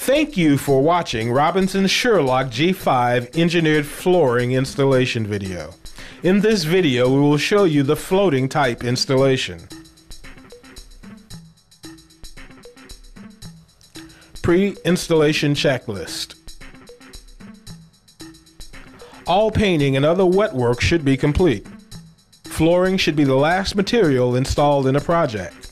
Thank you for watching Robinson's Sure-Loc G5 engineered flooring installation video. In this video, we will show you the floating type installation. Pre-installation checklist. All painting and other wet work should be complete. Flooring should be the last material installed in a project.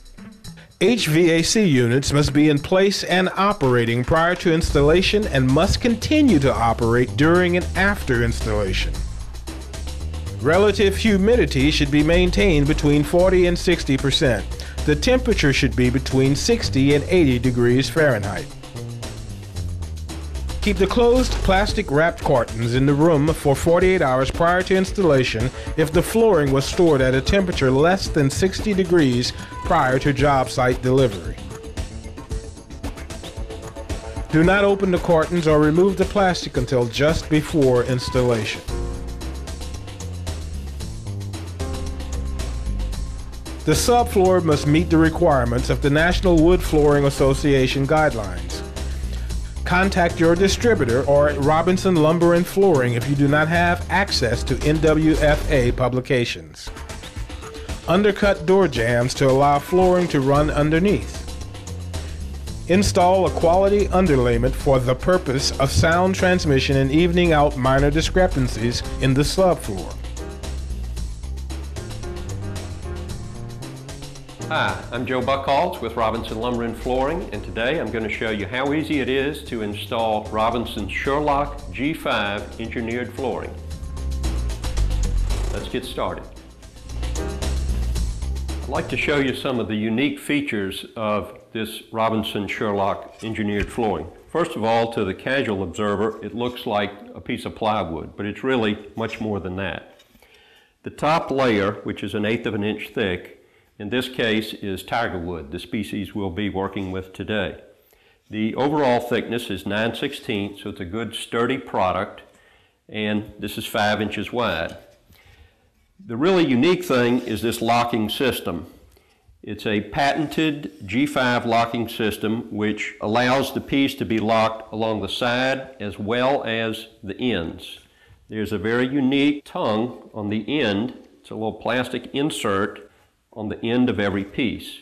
HVAC units must be in place and operating prior to installation and must continue to operate during and after installation. Relative humidity should be maintained between 40 and 60%. The temperature should be between 60 and 80 degrees Fahrenheit. Keep the closed plastic wrapped cartons in the room for 48 hours prior to installation if the flooring was stored at a temperature less than 60 degrees prior to job site delivery. Do not open the cartons or remove the plastic until just before installation. The subfloor must meet the requirements of the National Wood Flooring Association guidelines. Contact your distributor or at Robinson Lumber and Flooring if you do not have access to NWFA publications. Undercut door jambs to allow flooring to run underneath. Install a quality underlayment for the purpose of sound transmission and evening out minor discrepancies in the subfloor. Hi, I'm Joe Buckholz with Robinson Lumber and Flooring, and today I'm going to show you how easy it is to install Robinson's Sure-Loc G5 engineered flooring. Let's get started. I'd like to show you some of the unique features of this Robinson Sure-Loc engineered flooring. First of all, to the casual observer, it looks like a piece of plywood, but it's really much more than that. The top layer, which is 1/8 of an inch thick, in this case is tiger wood, the species we'll be working with today. The overall thickness is 9/16, so it's a good sturdy product, and this is 5 inches wide. The really unique thing is this locking system. It's a patented G5 locking system which allows the piece to be locked along the side as well as the ends. There's a very unique tongue on the end. It's a little plastic insert on the end of every piece.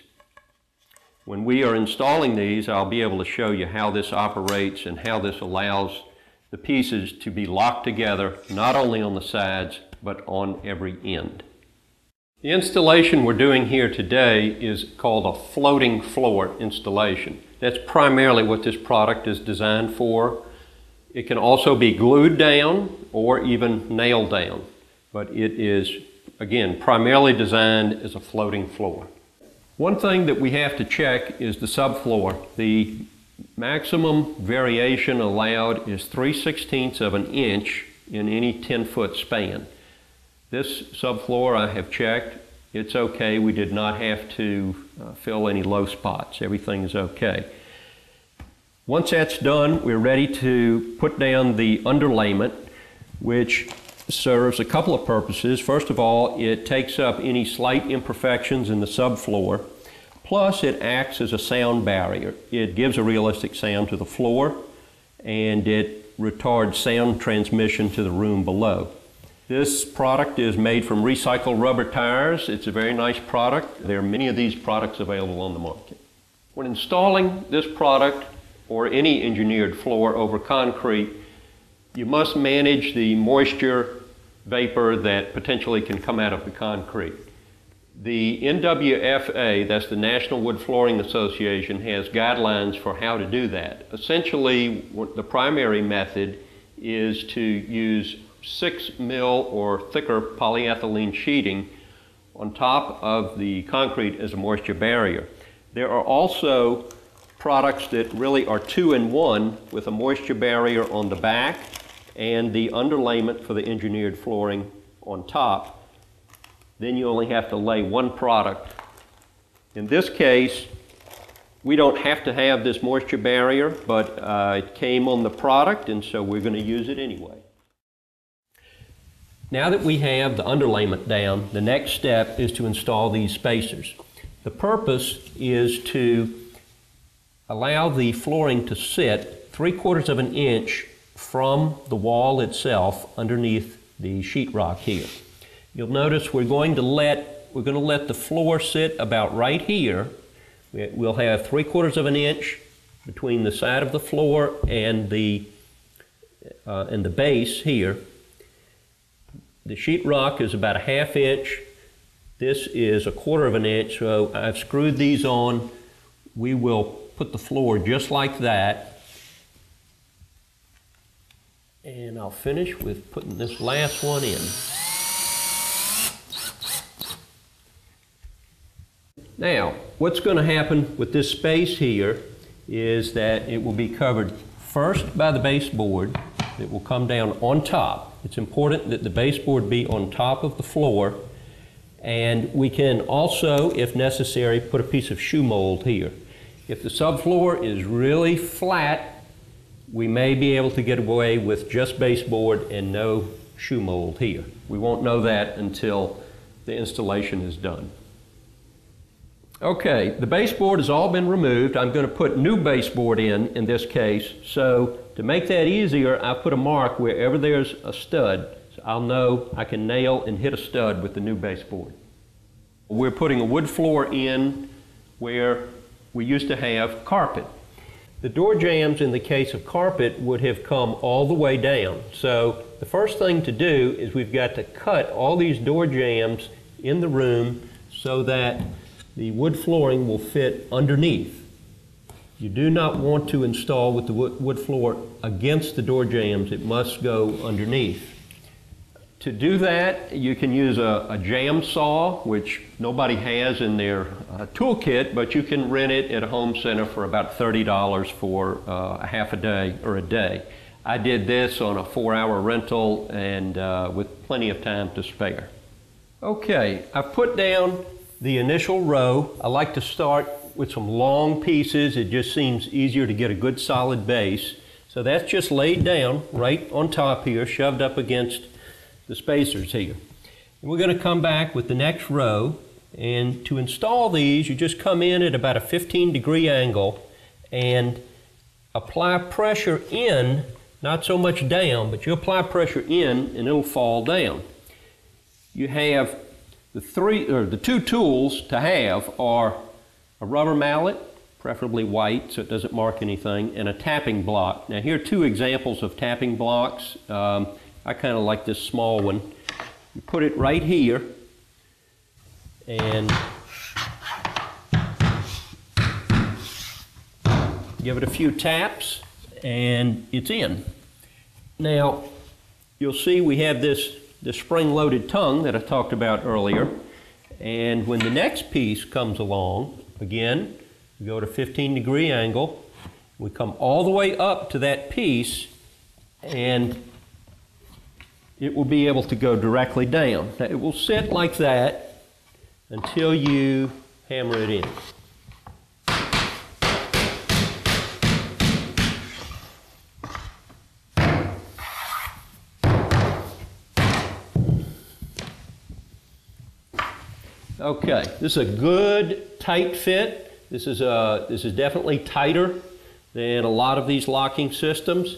When we are installing these, I'll be able to show you how this operates and how this allows the pieces to be locked together, not only on the sides, but on every end. The installation we're doing here today is called a floating floor installation. That's primarily what this product is designed for. It can also be glued down or even nailed down, but it is again, primarily designed as a floating floor. One thing that we have to check is the subfloor. The maximum variation allowed is 3/16 of an inch in any 10-foot span. This subfloor I have checked. It's okay. We did not have to fill any low spots. Everything is okay. Once that's done, we're ready to put down the underlayment, which serves a couple of purposes. First of all, it takes up any slight imperfections in the subfloor, plus it acts as a sound barrier. It gives a realistic sound to the floor, and it retards sound transmission to the room below. This product is made from recycled rubber tires. It's a very nice product. There are many of these products available on the market. When installing this product or any engineered floor over concrete, you must manage the moisture vapor that potentially can come out of the concrete. The NWFA, that's the National Wood Flooring Association, has guidelines for how to do that. Essentially, the primary method is to use 6 mil or thicker polyethylene sheeting on top of the concrete as a moisture barrier. There are also products that really are 2-in-1 with a moisture barrier on the back and the underlayment for the engineered flooring on top. Then you only have to lay one product. In this case, we don't have to have this moisture barrier, but it came on the product, and so we're going to use it anyway. Now that we have the underlayment down, the next step is to install these spacers. The purpose is to allow the flooring to sit 3/4 of an inch from the wall itself underneath the sheetrock here. You'll notice we're going to let the floor sit about right here. We'll have 3/4 of an inch between the side of the floor and the base here. The sheetrock is about 1/2 inch. This is 1/4 of an inch, so I've screwed these on. We will put the floor just like that. And I'll finish with putting this last one in. Now, what's going to happen with this space here is that it will be covered first by the baseboard. It will come down on top. It's important that the baseboard be on top of the floor, and we can also, if necessary, put a piece of shoe mold here. If the subfloor is really flat, we may be able to get away with just baseboard and no shoe mold here. We won't know that until the installation is done. Okay, the baseboard has all been removed. I'm going to put new baseboard in this case. So to make that easier, I put a mark wherever there's a stud. So I'll know I can nail and hit a stud with the new baseboard. We're putting a wood floor in where we used to have carpet. The door jambs in the case of carpet would have come all the way down. So the first thing to do is we've got to cut all these door jambs in the room so that the wood flooring will fit underneath. You do not want to install with the wood floor against the door jambs. It must go underneath. To do that, you can use a jam saw, which nobody has in their toolkit, but you can rent it at a home center for about $30 for a half a day or a day. I did this on a 4-hour rental and with plenty of time to spare. Okay, I've put down the initial row. I like to start with some long pieces. It just seems easier to get a good solid base. So that's just laid down right on top here, shoved up against the spacers here. And we're going to come back with the next row, and to install these you just come in at about a 15-degree angle and apply pressure in, not so much down, but you apply pressure in and it'll fall down. You have the two tools to have are a rubber mallet, preferably white so it doesn't mark anything, and a tapping block. Now here are two examples of tapping blocks. I kind of like this small one. You put it right here and give it a few taps and it's in. Now you'll see we have this spring-loaded tongue that I talked about earlier, and when the next piece comes along, again, we go to 15-degree angle, we come all the way up to that piece and it will be able to go directly down. Now, it will sit like that until you hammer it in. Okay, this is a good tight fit. This is definitely tighter than a lot of these locking systems.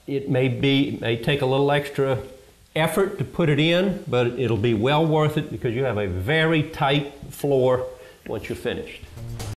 It may take a little extra effort to put it in, but it'll be well worth it because you have a very tight floor once you're finished.